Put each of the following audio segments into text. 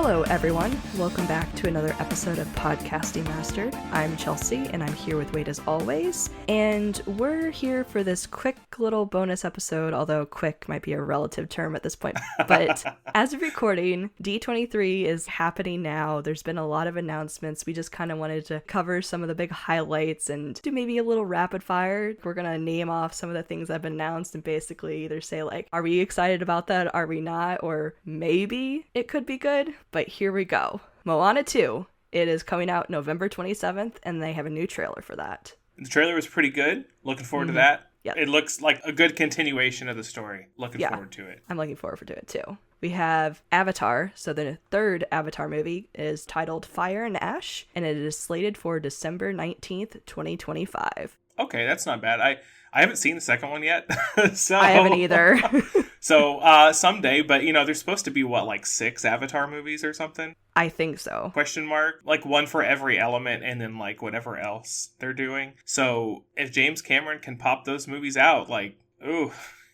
Hello, everyone. Welcome back to another episode of Podcasting Mastered. I'm Chelsea, and I'm here with Wade as always. And we're here for this quick little bonus episode, although quick might be a relative term at this point. But as of recording, D23 is happening now. There's been a lot of announcements. We just kind of wanted to cover some of the big highlights and do maybe a little rapid fire. We're going to name off some of the things that have been announced and basically either say, like, are we excited about that? Are we not? Or maybe it could be good. But here we go. Moana 2. It is coming out November 27th, and they have a new trailer for that. The trailer was pretty good. Looking forward to that. Yep. It looks like a good continuation of the story. Looking forward to it. I'm looking forward to it too. We have Avatar. So the third Avatar movie is titled Fire and Ash, and it is slated for December 19th, 2025. Okay, that's not bad. I haven't seen the second one yet. So I haven't either. So someday, but there's supposed to be like 6 Avatar movies or something? I think so. Question mark? Like one for every element and then like whatever else they're doing. So if James Cameron can pop those movies out, like, ooh,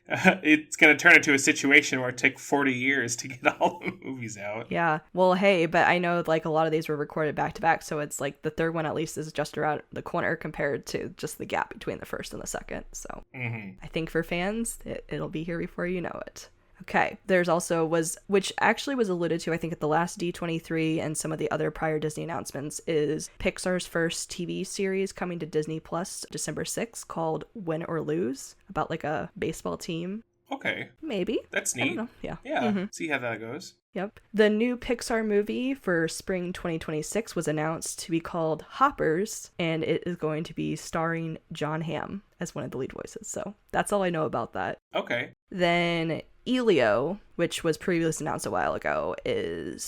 it's going to turn into a situation where it took 40 years to get all the movies out. Yeah. Well, hey, but I know like a lot of these were recorded back to back, so it's like the third one at least is just around the corner compared to just the gap between the first and the second. So I think for fans, it'll be here before you know it. Okay, there's also which actually was alluded to, I think, at the last D23 and some of the other prior Disney announcements, is Pixar's first TV series coming to Disney Plus December 6th called Win or Lose, about like a baseball team. Okay. Maybe. That's neat. I don't know. Yeah. Yeah. See how that goes. Yep. The new Pixar movie for spring 2026 was announced to be called Hoppers, and it is going to be starring John Hamm as one of the lead voices. So that's all I know about that. Okay. Then Elio, which was previously announced a while ago, is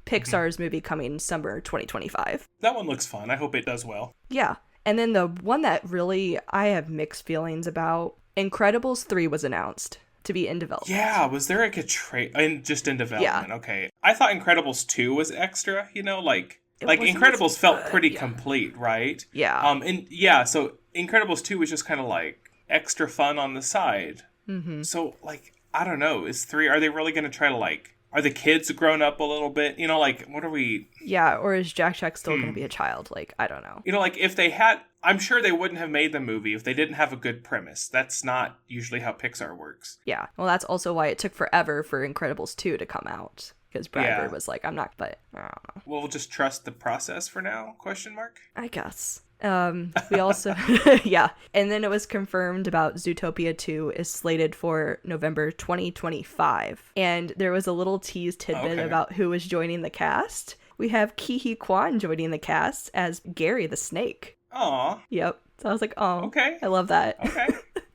Pixar's movie coming summer 2025. That one looks fun. I hope it does well. Yeah. And then the one that really I have mixed feelings about, Incredibles 3 was announced to be in development. Yeah, was there like a just in development? Yeah. Okay. I thought Incredibles 2 was extra, like Incredibles felt pretty complete, right? Yeah. So Incredibles 2 was just kind of like extra fun on the side. So like, I don't know, are they really going to try to are the kids grown up a little bit? What are we... Yeah, or is Jack still going to be a child? I don't know. If they had... I'm sure they wouldn't have made the movie if they didn't have a good premise. That's not usually how Pixar works. Yeah. Well, that's also why it took forever for Incredibles 2 to come out. Because Brad Bird was like, I'm not... But I don't know. Well, we'll just trust the process for now? ? I guess. We also... yeah. And then it was confirmed about Zootopia 2 is slated for November 2025. And there was a little tease tidbit about who was joining the cast. We have Ke Kwan joining the cast as Gary the Snake. Aw. Yep. So I was like, oh, okay. I love that. Okay.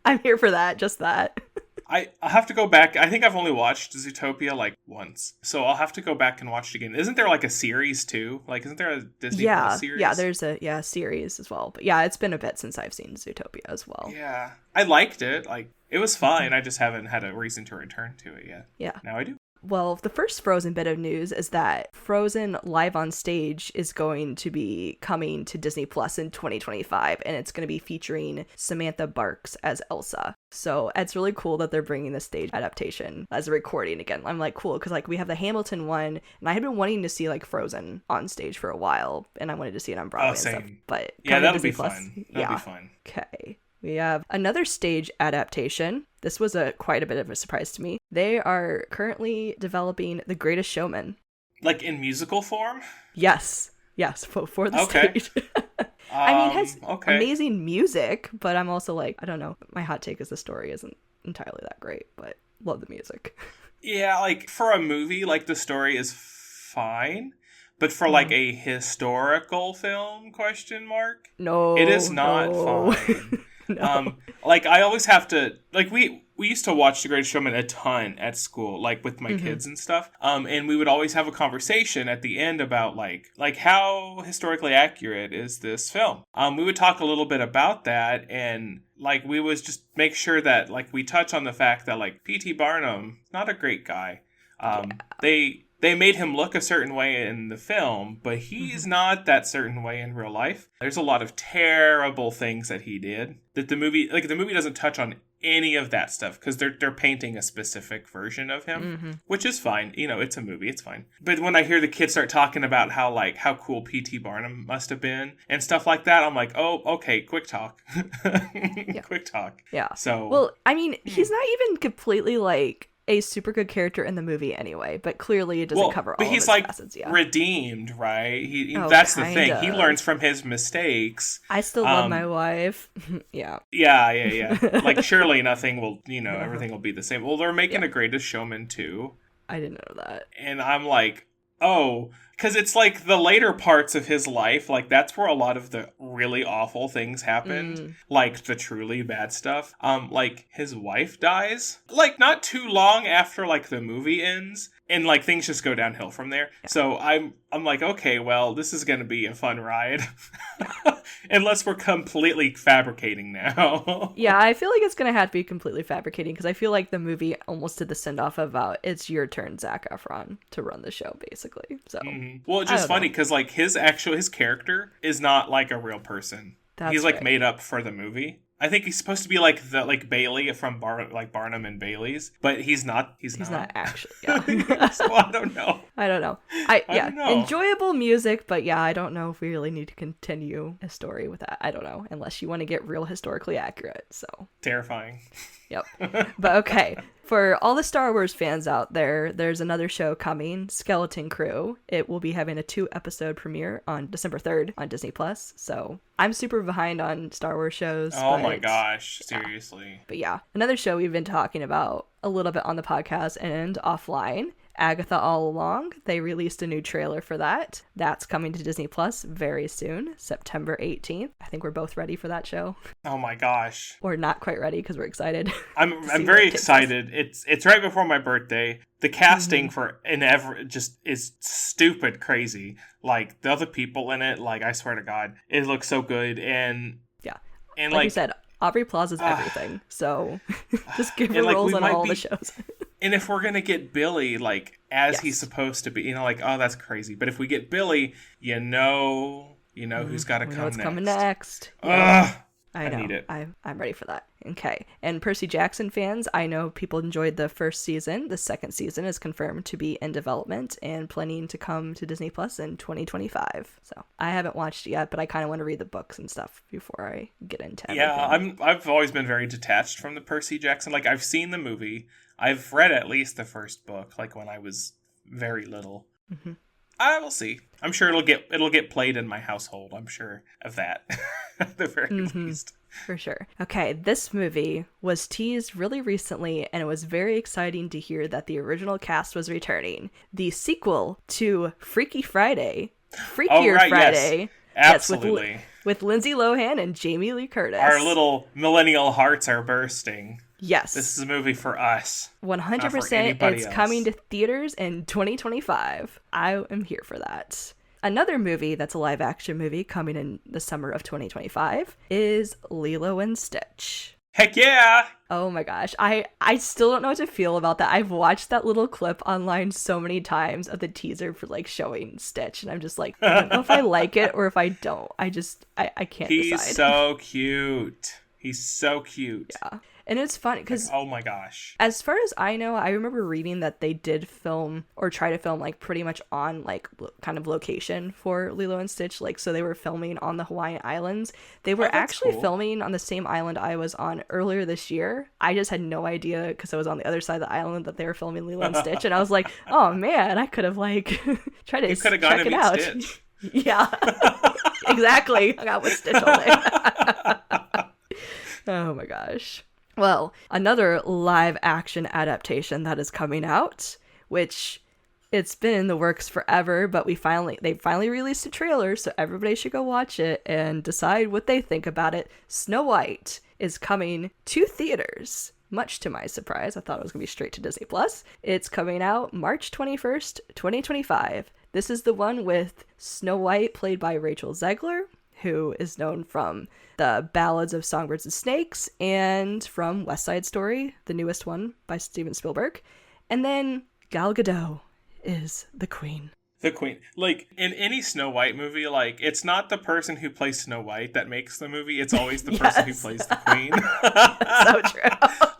I'm here for that. Just that. I'll have to go back. I think I've only watched Zootopia once. So I'll have to go back and watch it again. Isn't there a series too? Isn't there a Disney Plus series? Yeah, there's a series as well. But yeah, it's been a bit since I've seen Zootopia as well. Yeah. I liked it. It was fine. I just haven't had a reason to return to it yet. Yeah. Now I do. Well, the first Frozen bit of news is that Frozen Live on Stage is going to be coming to Disney Plus in 2025, and it's going to be featuring Samantha Barks as Elsa. So it's really cool that they're bringing the stage adaptation as a recording again. I'm cool, because we have the Hamilton one, and I had been wanting to see Frozen on stage for a while, and I wanted to see it on Broadway and stuff. But yeah, that'll be fun. That'll be fun. Okay. We have another stage adaptation. This was quite a bit of a surprise to me. They are currently developing The Greatest Showman. In musical form? Yes, for the stage. I mean, it has amazing music, but I'm also I don't know. My hot take is the story isn't entirely that great, but love the music. Yeah, for a movie, the story is fine. But for a historical film, ? No. It is not fine. No. I always have to, we used to watch The Greatest Showman a ton at school, with my kids and stuff. And we would always have a conversation at the end about how historically accurate is this film? We would talk a little bit about that, and we would just make sure that we touch on the fact that P.T. Barnum, not a great guy. they made him look a certain way in the film, but he's not that certain way in real life. There's a lot of terrible things that he did that the movie doesn't touch on any of that stuff because they're painting a specific version of him, which is fine. You know, it's a movie, it's fine. But when I hear the kids start talking about how cool P.T. Barnum must have been and stuff like that, I'm like, oh, okay, quick talk. Quick talk. Yeah. So, well, I mean, he's not even completely like a super good character in the movie anyway, but clearly it doesn't cover all of his facets. Yeah. Redeemed, right? That's the thing. He learns from his mistakes. I still love my wife. Yeah. Yeah. Like, surely nothing will, everything will be the same. Well, they're making a Greatest Showman too. I didn't know that. And I'm like, oh, because it's like the later parts of his life, like that's where a lot of the really awful things happened, like the truly bad stuff. Like his wife dies, like not too long after like the movie ends, and like things just go downhill from there. Yeah. So I'm like, okay, well, this is gonna be a fun ride, unless we're completely fabricating now. Yeah, I feel like it's gonna have to be completely fabricating because I feel like the movie almost did the send off about it's your turn, Zac Efron, to run the show, basically. So. Well, it's just funny because like his character is not like a real person. He's like made up for the movie. I think he's supposed to be like Bailey from Barnum and Bailey's, but he's not. He's not actually. Yeah. So I don't know. I don't know. I don't know. Enjoyable music, but yeah, I don't know if we really need to continue a story with that. I don't know, unless you want to get real historically accurate. So terrifying. Yep. But okay. For all the Star Wars fans out there, there's another show coming, Skeleton Crew. It will be having a 2-episode premiere on December 3rd on Disney+. So I'm super behind on Star Wars shows. Oh my gosh, seriously. Yeah. But yeah, another show we've been talking about a little bit on the podcast and offline, Agatha All Along. They released a new trailer for that. That's coming to Disney Plus very soon, September 18th. I think we're both ready for that show. Oh my gosh. Or not quite ready because we're excited. I'm very excited. It's right before my birthday. The casting for just is stupid crazy. Like the other people in it, like I swear to God, it looks so good. And yeah, and like you said, Aubrey Plaza's everything. So just give her roles on all the shows. And if we're gonna get Billy like as he's supposed to be, like, oh, that's crazy. But if we get Billy, you know who's got to come next. Coming next. I need it. I'm ready for that. Okay. And Percy Jackson fans, I know people enjoyed the first season. The second season is confirmed to be in development and planning to come to Disney Plus in 2025. So I haven't watched it yet, but I kind of want to read the books and stuff before I get into everything. Yeah, I've always been very detached from the Percy Jackson. Like I've seen the movie. I've read at least the first book, like when I was very little. Mm-hmm. I will see. I'm sure it'll get played in my household. I'm sure of that, at the very least. For sure. Okay, this movie was teased really recently, and it was very exciting to hear that the original cast was returning. The sequel to Freaky Friday, Freakier Friday. Yes. Absolutely. Yes, with Lindsay Lohan and Jamie Lee Curtis. Our little millennial hearts are bursting. Yes. This is a movie for us. 100%. It's coming to theaters in 2025. I am here for that. Another movie that's a live action movie coming in the summer of 2025 is Lilo and Stitch. Heck yeah! Oh my gosh. I still don't know what to feel about that. I've watched that little clip online so many times of the teaser for like showing Stitch, and I'm just like, I don't know if I like it or if I don't. I can't decide. He's so cute. He's so cute. Yeah. And it's funny because, oh my gosh, as far as I know, I remember reading that they did film or try to film like pretty much on like kind of location for Lilo and Stitch. Like, so they were filming on the Hawaiian Islands. They were actually filming on the same island I was on earlier this year. I just had no idea because I was on the other side of the island that they were filming Lilo and Stitch. And I was like, oh man, I could have like tried to check it out. Stitch. Yeah, exactly. I got with Stitch all day. Oh my gosh. Well, another live action adaptation that is coming out, which it's been in the works forever, but they finally released a trailer, so everybody should go watch it and decide what they think about it. Snow White is coming to theaters. Much to my surprise, I thought it was going to be straight to Disney Plus. It's coming out March 21st, 2025. This is the one with Snow White, played by Rachel Zegler, who is known from the Ballads of Songbirds and Snakes and from West Side Story, the newest one by Steven Spielberg. And then Gal Gadot is the queen. The queen. Like, in any Snow White movie, like, it's not the person who plays Snow White that makes the movie. It's always the person who plays the queen. So true.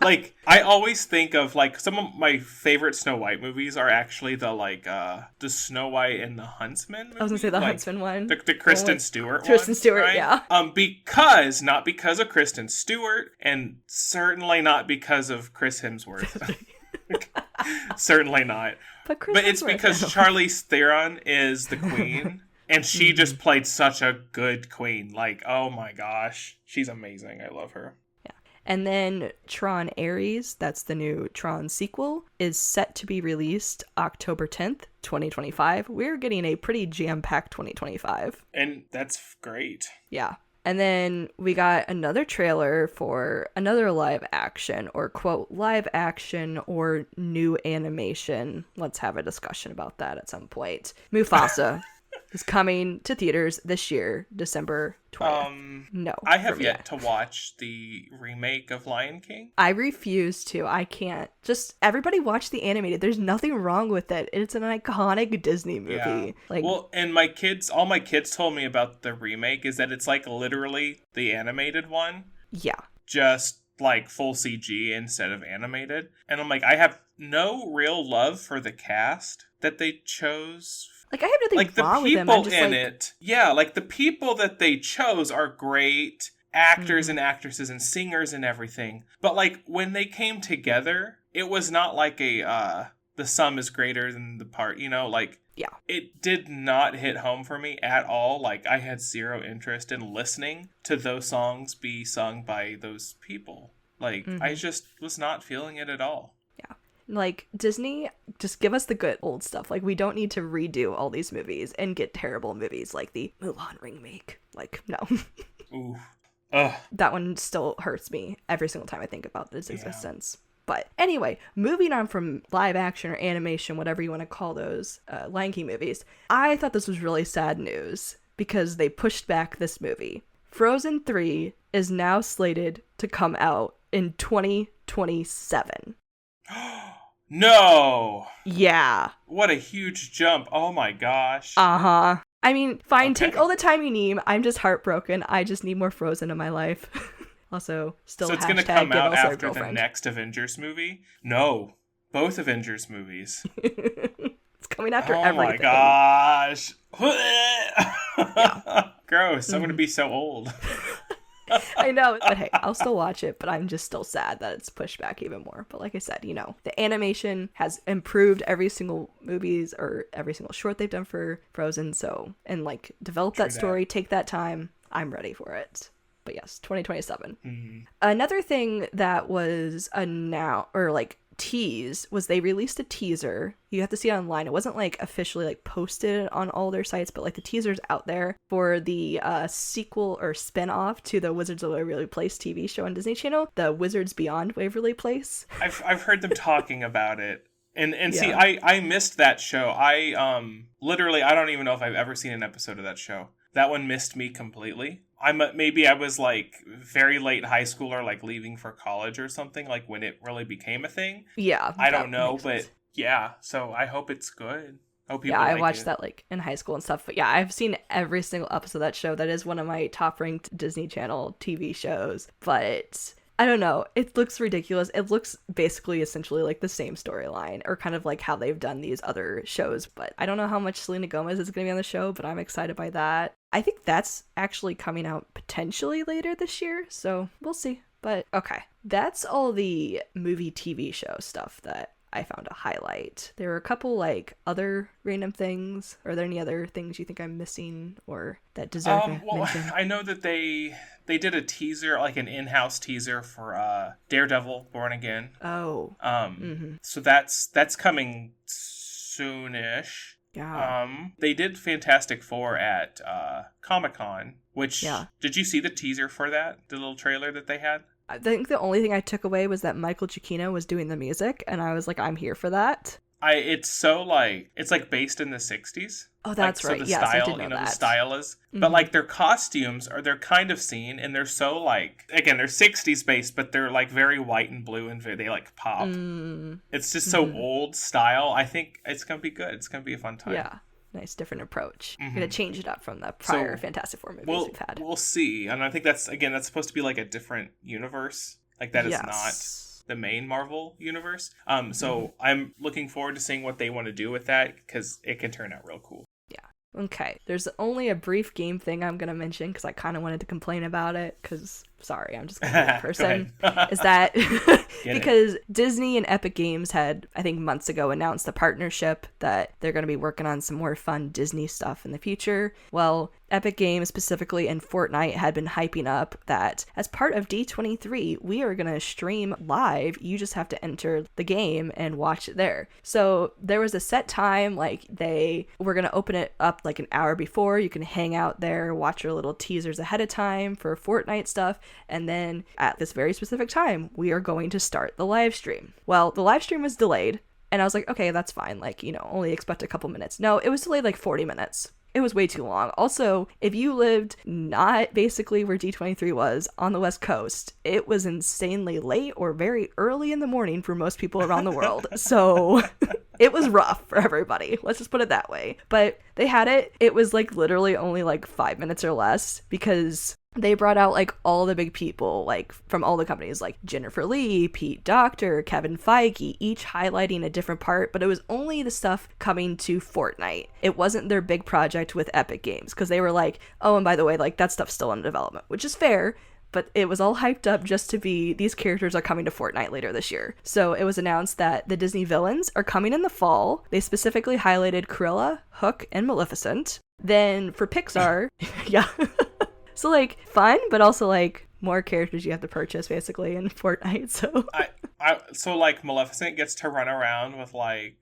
Like, I always think of, like, some of my favorite Snow White movies are actually the Snow White and the Huntsman movie. I was gonna say the Huntsman one. The Kristen Stewart one. Kristen Stewart, right? yeah. Not because of Kristen Stewart, and certainly not because of Chris Hemsworth. Certainly not. But it's because Charlize Theron is the queen, and she just played such a good queen. Like, oh my gosh, she's amazing. I love her. Yeah. And then Tron Ares, that's the new Tron sequel, is set to be released October 10th, 2025. We're getting a pretty jam-packed 2025. And that's great. Yeah. And then we got another trailer for another live action, or quote, live action or new animation. Let's have a discussion about that at some point. Mufasa is coming to theaters this year, December 20th. No. I have yet to watch the remake of Lion King. I refuse to. I can't. Just everybody watch the animated. There's nothing wrong with it. It's an iconic Disney movie. Yeah. Like, well, and all my kids told me about the remake is that it's like literally the animated one. Yeah. Just like full CG instead of animated. And I'm like, I have no real love for the cast that they chose. Like, I have nothing wrong with them. Like, the people in it, yeah, like, the people that they chose are great actors and actresses and singers and everything. But, like, when they came together, it was not like the sum is greater than the part, you know? Like, yeah. It did not hit home for me at all. Like, I had zero interest in listening to those songs be sung by those people. Like, I just was not feeling it at all. Like, Disney, just give us the good old stuff. Like, we don't need to redo all these movies and get terrible movies like the Mulan remake. Like, no. Ooh. That one still hurts me every single time I think about its existence. But anyway, moving on from live action or animation, whatever you want to call those Lion King movies, I thought this was really sad news because they pushed back this movie. Frozen 3 is now slated to come out in 2027. No! Yeah. What a huge jump. Oh my gosh. Uh-huh. I mean, fine, take all the time you need. I'm just heartbroken. I just need more Frozen in my life. Also, still so it's going to come out after the next Avengers movie? No. Both Avengers movies. It's coming after everything. Oh my gosh. Gross. I'm going to be so old. I know, but hey, I'll still watch it, but I'm just still sad that it's pushed back even more. But like I said, you know, the animation has improved every single movies or every single short they've done for Frozen, so, and like, develop that story, take that time. I'm ready for it. But yes, 2027. Mm-hmm. Another thing that was tease was they released a teaser. You have to see it online. It wasn't like officially like posted on all their sites, but like the teaser's out there for the sequel or spin-off to the Wizards of Waverly Place TV show on Disney Channel, the Wizards Beyond Waverly Place. I've heard them talking about it. And see, I missed that show. I literally, I don't even know if I've ever seen an episode of that show. That one missed me completely. Maybe I was like very late high school or like leaving for college or something, like when it really became a thing. Yeah. I don't know, but yeah. So I hope it's good. Hope people I like watched it. that like in high school and stuff. But yeah, I've seen every single episode of that show. That is one of my top ranked Disney Channel TV shows. But I don't know. It looks ridiculous. It looks basically essentially like the same storyline or kind of like how they've done these other shows. But I don't know how much Selena Gomez is going to be on the show, but I'm excited by that. I think that's actually coming out potentially later this year. So we'll see. But okay, that's all the movie TV show stuff that I found to highlight. There were a couple like other random things. Are there any other things you think I'm missing or that deserve mention? I know that they did a teaser, like an in-house teaser for Daredevil Born Again. Oh. So that's coming soonish. Yeah. They did Fantastic Four at Comic-Con, which did you see the teaser for that? The little trailer that they had? I think the only thing I took away was that Michael Giacchino was doing the music, and I was like, I'm here for that. It's so like it's like based in the 60s. Oh, that's like, right. So the Yes, I style, did know the that. style is, but like their costumes are they're kind of seen, and they're so like again they're 60s based, but they're like very white and blue, and they like pop. It's just so old style. I think it's gonna be good. It's gonna be a fun time. Yeah. Nice different approach. I'm gonna change it up from the prior Fantastic Four movies we've had. We'll see, and I think that's supposed to be like a different universe. Like that is not the main Marvel universe. So I'm looking forward to seeing what they want to do with that, because it can turn out real cool. Yeah. Okay. There's only a brief game thing I'm gonna mention because I kind of wanted to complain about it. Because sorry, I'm just gonna be that person. Is that because Disney and Epic Games had, I think months ago, announced the partnership that they're gonna be working on some more fun Disney stuff in the future. Well, Epic Games specifically and Fortnite had been hyping up that as part of D23, we are going to stream live. You just have to enter the game and watch it there. So there was a set time, like they were going to open it up like an hour before. You can hang out there, watch your little teasers ahead of time for Fortnite stuff. And then at this very specific time, we are going to start the live stream. Well, the live stream was delayed. And I was like, okay, that's fine. Like, only expect a couple minutes. No, it was delayed like 40 minutes. It was way too long. Also, if you lived not basically where D23 was on the West Coast, it was insanely late or very early in the morning for most people around the world. So it was rough for everybody. Let's just put it that way. But they had it. It was like literally only like 5 minutes or less because they brought out like all the big people, like from all the companies, like Jennifer Lee, Pete Docter, Kevin Feige, each highlighting a different part, but it was only the stuff coming to Fortnite. It wasn't their big project with Epic Games, because they were like, oh, and by the way, like that stuff's still in development, which is fair, but it was all hyped up just to be, these characters are coming to Fortnite later this year. So it was announced that the Disney villains are coming in the fall. They specifically highlighted Cruella, Hook, and Maleficent. Then for Pixar, yeah. So, like, fun, but also, like, more characters you have to purchase, basically, in Fortnite, so... So, like, Maleficent gets to run around with, like,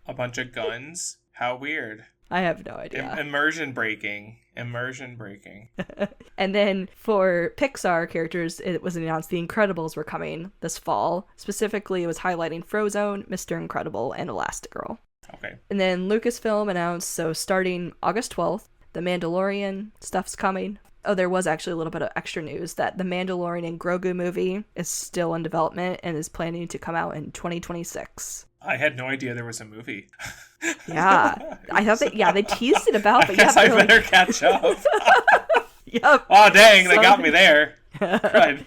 a bunch of guns? How weird. I have no idea. Immersion breaking. And then for Pixar characters, it was announced The Incredibles were coming this fall. Specifically, it was highlighting Frozone, Mr. Incredible, and Elastigirl. Okay. And then Lucasfilm announced, so starting August 12th, The Mandalorian stuff's coming. Oh, there was actually a little bit of extra news that the Mandalorian and Grogu movie is still in development and is planning to come out in 2026. I had no idea there was a movie. Yeah. I thought they teased it about, but I guess I better catch up. Yep. Oh, dang, they got me there. Right.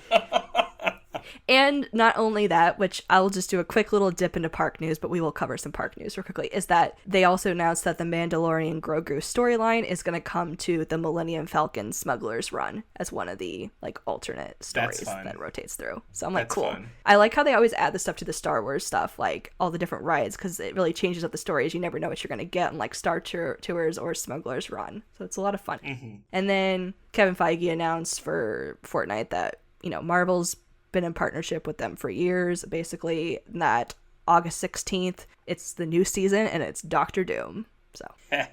And not only that, which I'll just do a quick little dip into park news, but we will cover some park news real quickly, is that they also announced that the Mandalorian Grogu storyline is going to come to the Millennium Falcon Smuggler's Run as one of the, like, alternate stories that rotates through. So I'm like, That's cool. Fun. I like how they always add the stuff to the Star Wars stuff, like all the different rides, because it really changes up the stories. You never know what you're going to get on, like, Star Tours or Smuggler's Run. So it's a lot of fun. Mm-hmm. And then Kevin Feige announced for Fortnite that, Marvel's been in partnership with them for years, basically, that August 16th it's the new season and it's Doctor Doom. So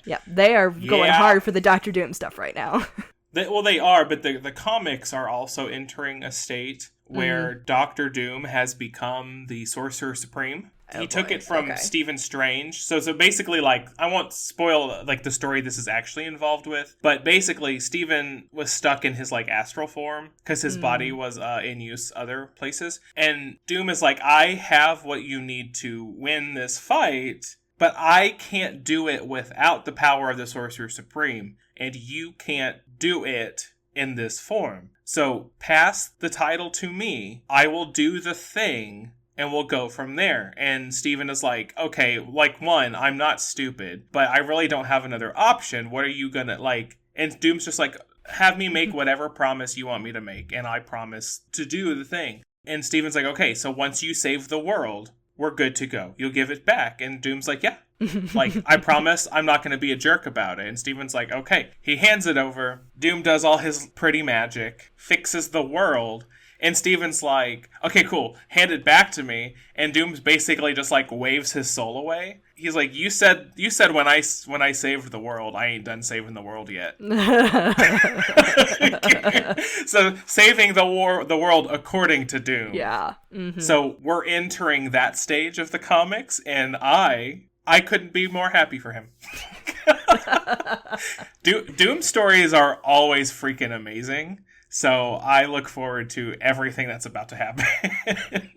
yeah, they are going hard for the Doctor Doom stuff right now. They are, but the comics are also entering a state where Doctor Doom has become the Sorcerer Supreme. He took it from Stephen Strange. So basically, like, I won't spoil, like, the story this is actually involved with, but basically, Stephen was stuck in his, like, astral form because his body was in use other places. And Doom is like, I have what you need to win this fight, but I can't do it without the power of the Sorcerer Supreme, and you can't do it in this form. So pass the title to me. I will do the thing, and we'll go from there. And Steven is like, okay, like, one, I'm not stupid, but I really don't have another option. What are you gonna, like... And Doom's just like, have me make whatever promise you want me to make, and I promise to do the thing. And Steven's like, okay, so once you save the world, we're good to go. You'll give it back. And Doom's like, yeah, Like, I promise I'm not going to be a jerk about it. And Steven's like, okay. He hands it over. Doom does all his pretty magic, fixes the world. And Steven's like, okay, cool. Hand it back to me. And Doom's basically just like waves his soul away. He's like, you said when I saved the world, I ain't done saving the world yet. So saving the world according to Doom. Yeah. Mm-hmm. So we're entering that stage of the comics, and I couldn't be more happy for him. Doom stories are always freaking amazing. So I look forward to everything that's about to happen.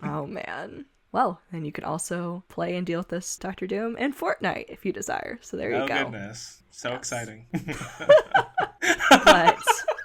Oh, man. Well, then you can also play and deal with this Dr. Doom in Fortnite if you desire. So there you go. Oh, goodness. So exciting. But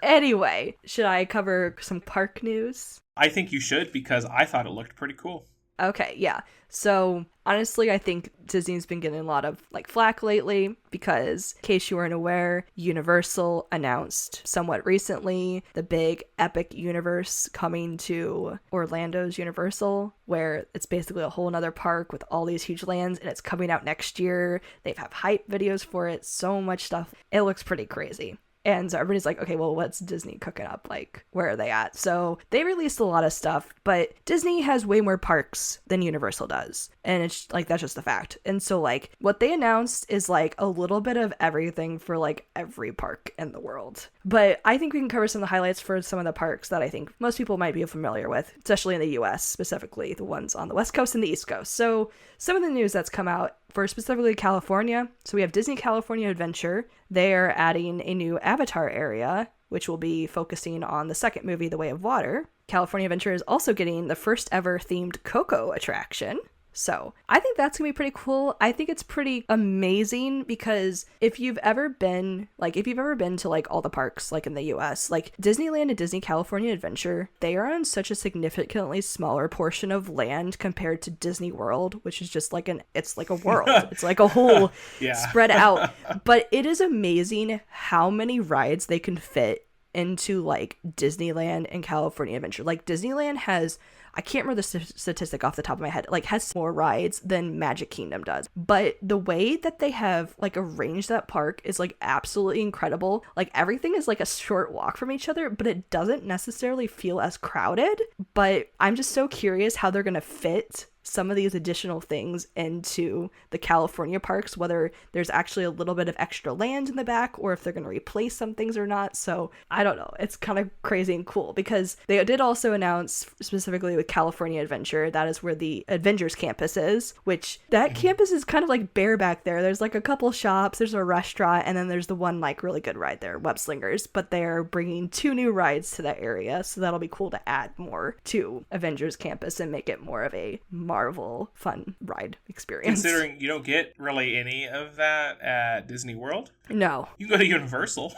anyway, should I cover some park news? I think you should, because I thought it looked pretty cool. Okay, yeah. So honestly, I think Disney's been getting a lot of like flack lately because, in case you weren't aware, Universal announced somewhat recently the big epic universe coming to Orlando's Universal, where it's basically a whole nother park with all these huge lands, and it's coming out next year. They have hype videos for it, so much stuff. It looks pretty crazy. And so everybody's like, okay, well, what's Disney cooking up? Like, where are they at? So they released a lot of stuff, but Disney has way more parks than Universal does. And it's like, that's just a fact. And so like what they announced is like a little bit of everything for like every park in the world. But I think we can cover some of the highlights for some of the parks that I think most people might be familiar with, especially in the US, specifically the ones on the West Coast and the East Coast. So some of the news that's come out for specifically California. So we have Disney California Adventure. They are adding a new Avatar area, which will be focusing on the second movie, The Way of Water. California Adventure is also getting the first ever themed Coco attraction. So I think that's gonna be pretty cool. I think it's pretty amazing because if you've ever been to like all the parks like in the US, like Disneyland and Disney California Adventure, they are on such a significantly smaller portion of land compared to Disney World, which is just like it's like a world. It's like a whole spread out. But it is amazing how many rides they can fit into like Disneyland and California Adventure. Like Disneyland has, I can't remember the statistic off the top of my head, like has more rides than Magic Kingdom does. But the way that they have like arranged that park is like absolutely incredible. Like everything is like a short walk from each other, but it doesn't necessarily feel as crowded. But I'm just so curious how they're going to fit some of these additional things into the California parks, whether there's actually a little bit of extra land in the back or if they're going to replace some things or not. So I don't know. It's kind of crazy and cool because they did also announce specifically with California Adventure, that is where the Avengers campus is, which that campus is kind of like bare back there. There's like a couple shops, there's a restaurant, and then there's the one like really good ride there, Web Slingers, but they're bringing 2 new rides to that area. So that'll be cool to add more to Avengers campus and make it more of a Marvel fun ride experience. Considering you don't get really any of that at Disney World. No. You can go to Universal.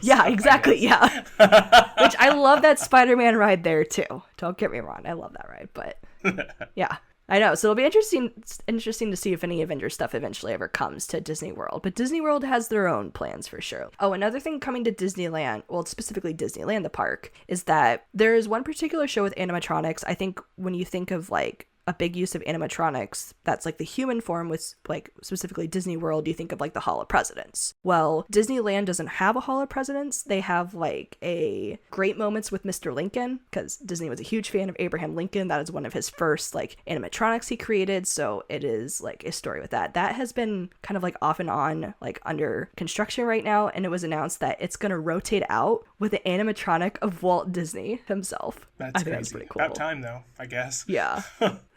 Yeah, exactly. Yeah. Which I love that Spider-Man ride there too. Don't get me wrong. I love that ride, but yeah. I know. So it'll be interesting to see if any Avengers stuff eventually ever comes to Disney World. But Disney World has their own plans for sure. Oh, another thing coming to Disneyland, well, specifically Disneyland, the park, is that there is one particular show with animatronics. I think when you think of like a big use of animatronics that's like the human form with like specifically Disney World, you think of like the Hall of Presidents. Well, Disneyland doesn't have a Hall of Presidents. They have like a Great Moments with Mr. Lincoln, because Disney was a huge fan of Abraham Lincoln. That is one of his first like animatronics he created. So it is like a story with that. That has been kind of like off and on like under construction right now. And it was announced that it's going to rotate out with the animatronic of Walt Disney himself. I think crazy. That's pretty cool. About time though, I guess. Yeah.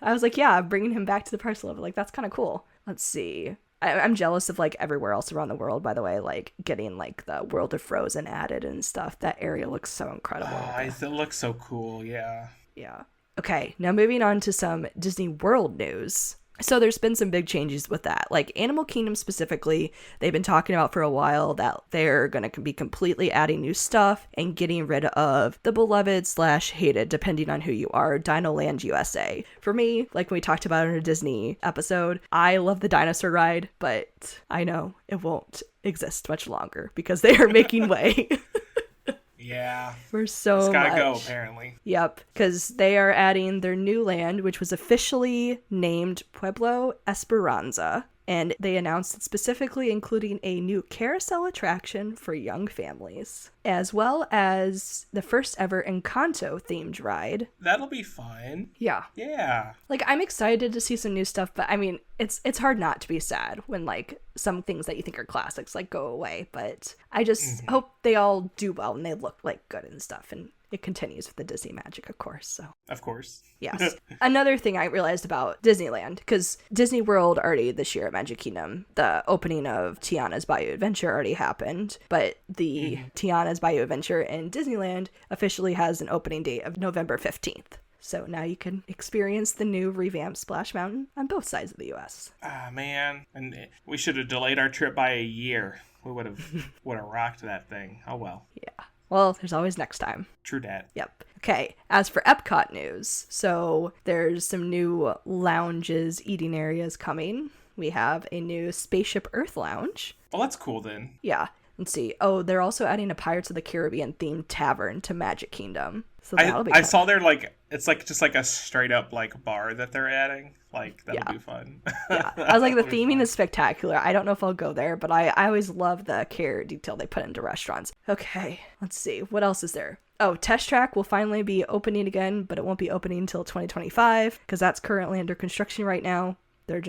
I was like, yeah, bringing him back to the parks a little bit. Like, that's kind of cool. Let's see. I'm jealous of, like, everywhere else around the world, by the way, like, getting, like, the World of Frozen added and stuff. That area looks so incredible. It looks so cool, yeah. Yeah. Okay, now moving on to some Disney World news. So there's been some big changes with that. Like Animal Kingdom specifically, they've been talking about for a while that they're going to be completely adding new stuff and getting rid of the beloved / hated, depending on who you are, Dino Land USA. For me, like we talked about in a Disney episode, I love the dinosaur ride, but I know it won't exist much longer because they are making way. Yeah. For so it's gotta much. go, apparently. Yep, because they are adding their new land, which was officially named Pueblo Esperanza. and they announced it specifically including a new carousel attraction for young families, as well as the first ever Encanto themed ride. That'll be fun. Yeah. Yeah. Like, I'm excited to see some new stuff, but I mean, it's hard not to be sad when, like, some things that you think are classics, like, go away. But I just hope they all do well and they look, like, good and stuff. And it continues with the Disney magic, of course. So, of course. Yes. Another thing I realized about Disneyland, because Disney World already this year at Magic Kingdom, the opening of Tiana's Bayou Adventure already happened, but the Tiana's Bayou Adventure in Disneyland officially has an opening date of November 15th. So now you can experience the new revamped Splash Mountain on both sides of the U.S. Ah, man. And we should have delayed our trip by a year. We would have rocked that thing. Oh, well. Yeah. Well, there's always next time. True dat. Yep. Okay, as for Epcot news, so there's some new lounges, eating areas coming. We have a new Spaceship Earth lounge. Well, that's cool then. Yeah. Let's see. Oh, they're also adding a Pirates of the Caribbean themed tavern to Magic Kingdom. So that'll be I saw they're like, it's like just like a straight up like bar that they're adding. Like, that'll be fun. Yeah. I was like, the theming is spectacular. I don't know if I'll go there, but I always love the care detail they put into restaurants. Okay, let's see. What else is there? Oh, Test Track will finally be opening again, but it won't be opening until 2025 because that's currently under construction right now. They're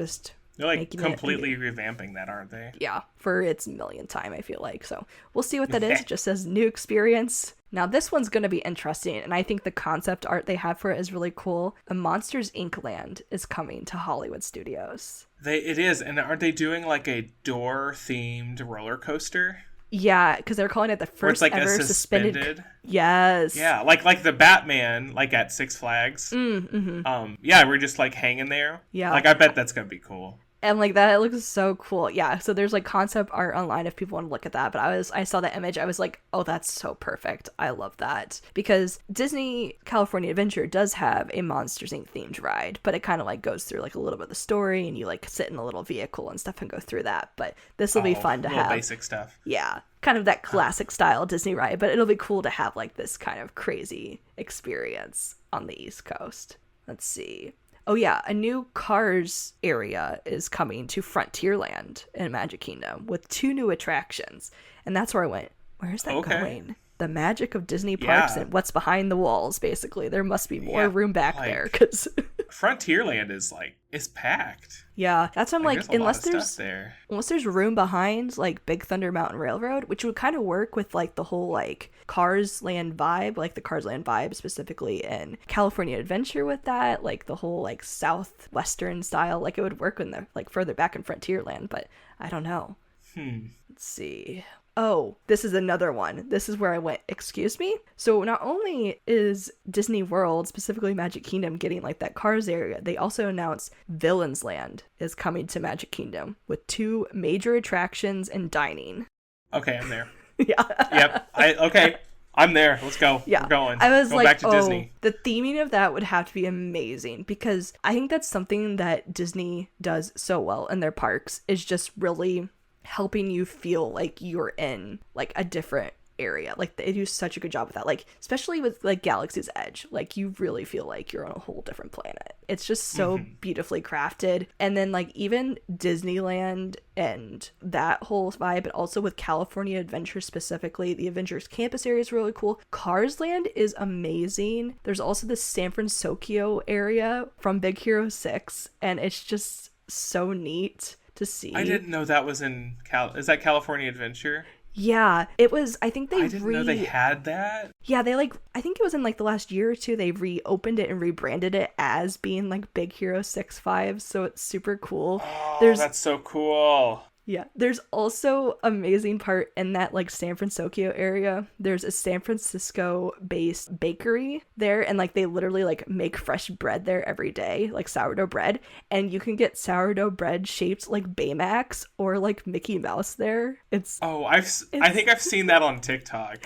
like completely revamping that, aren't they? Yeah, for its millionth time, I feel like. So we'll see what that is. It just says new experience. Now this one's going to be interesting, and I think the concept art they have for it is really cool. A Monsters Inc. land is coming to Hollywood Studios. It is, and aren't they doing like a door-themed roller coaster? Yeah, because they're calling it the first like ever suspended. Yes. Yeah, like the Batman, like at Six Flags. Yeah, we're just like hanging there. Yeah. Like, I bet that's gonna be cool. And like that, it looks so cool. Yeah. So there's like concept art online if people want to look at that. But I saw that image. I was like, oh, that's so perfect. I love that. Because Disney California Adventure does have a Monsters Inc. themed ride, but it kind of like goes through like a little bit of the story and you like sit in a little vehicle and stuff and go through that. But this will be fun to have. Basic stuff. Yeah. Kind of that classic style Disney ride, but it'll be cool to have like this kind of crazy experience on the East Coast. Let's see. Oh yeah, a new Cars area is coming to Frontierland in Magic Kingdom with 2 new attractions. And that's where I went, where's that going? The magic of Disney parks and what's behind the walls, basically. There must be more room back there. Cause Frontierland is packed. Yeah, that's what I'm like, unless there's room behind like Big Thunder Mountain Railroad, which would kind of work with like the whole like Cars Land vibe, like the Cars Land vibe specifically in California Adventure with that, like the whole like southwestern style, like it would work when they're like further back in Frontierland, but I don't know. Let's see. Oh, this is another one. This is where I went, excuse me? So not only is Disney World, specifically Magic Kingdom, getting like that Cars area, they also announced Villains Land is coming to Magic Kingdom with 2 major attractions and dining. Okay, I'm there. Yeah. Yep. Okay. I'm there. Let's go. Yeah. We're going. I was go like, back to Disney. The theming of that would have to be amazing because I think that's something that Disney does so well in their parks is just really helping you feel like you're in like a different area. Like they do such a good job with that, like especially with like Galaxy's Edge, like you really feel like you're on a whole different planet. It's just so beautifully crafted. And then like even Disneyland and that whole vibe, but also with California Adventure specifically, the Avengers Campus area is really cool. Cars Land is amazing. There's also the San Francisco area from Big Hero 6 and it's just so neat to see. I didn't know that was in is that California Adventure? Yeah, it was. I think I didn't know they had that. Yeah, they like, I think it was in like the last year or two, they reopened it and rebranded it as being like Big Hero 6-5, so it's super cool. Oh, that's so cool. Yeah, there's also amazing part in that like San Francisco area. There's a San Francisco based bakery there and like they literally like make fresh bread there every day, like sourdough bread, and you can get sourdough bread shaped like Baymax or like Mickey Mouse there. I think I've seen that on TikTok.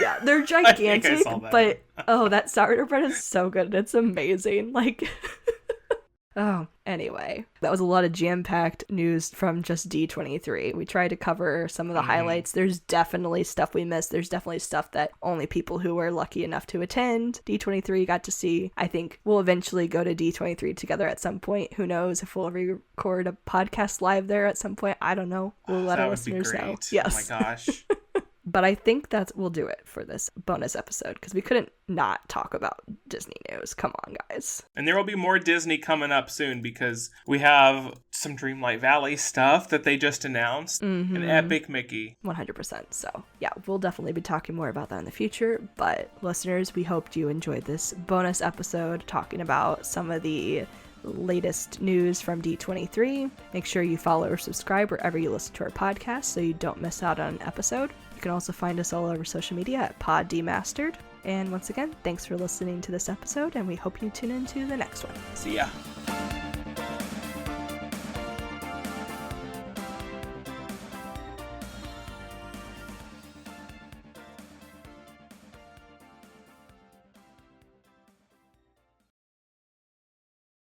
Yeah, they're gigantic, I saw that. But that sourdough bread is so good. It's amazing. Like Oh, anyway, that was a lot of jam-packed news from just D23. We tried to cover some of the highlights. There's definitely stuff we missed. There's definitely stuff that only people who were lucky enough to attend D23 got to see. I think we'll eventually go to D23 together at some point. Who knows if we'll record a podcast live there at some point. I don't know. We'll let our listeners know. Yes. Oh my gosh. But I think that will do it for this bonus episode because we couldn't not talk about Disney news. Come on, guys. And there will be more Disney coming up soon because we have some Dreamlight Valley stuff that they just announced. An epic Mickey. 100%. So, yeah, we'll definitely be talking more about that in the future. But listeners, we hoped you enjoyed this bonus episode talking about some of the latest news from D23. Make sure you follow or subscribe wherever you listen to our podcast so you don't miss out on an episode. You can also find us all over social media at Pod Demastered. And once again, thanks for listening to this episode, and we hope you tune into the next one. See ya.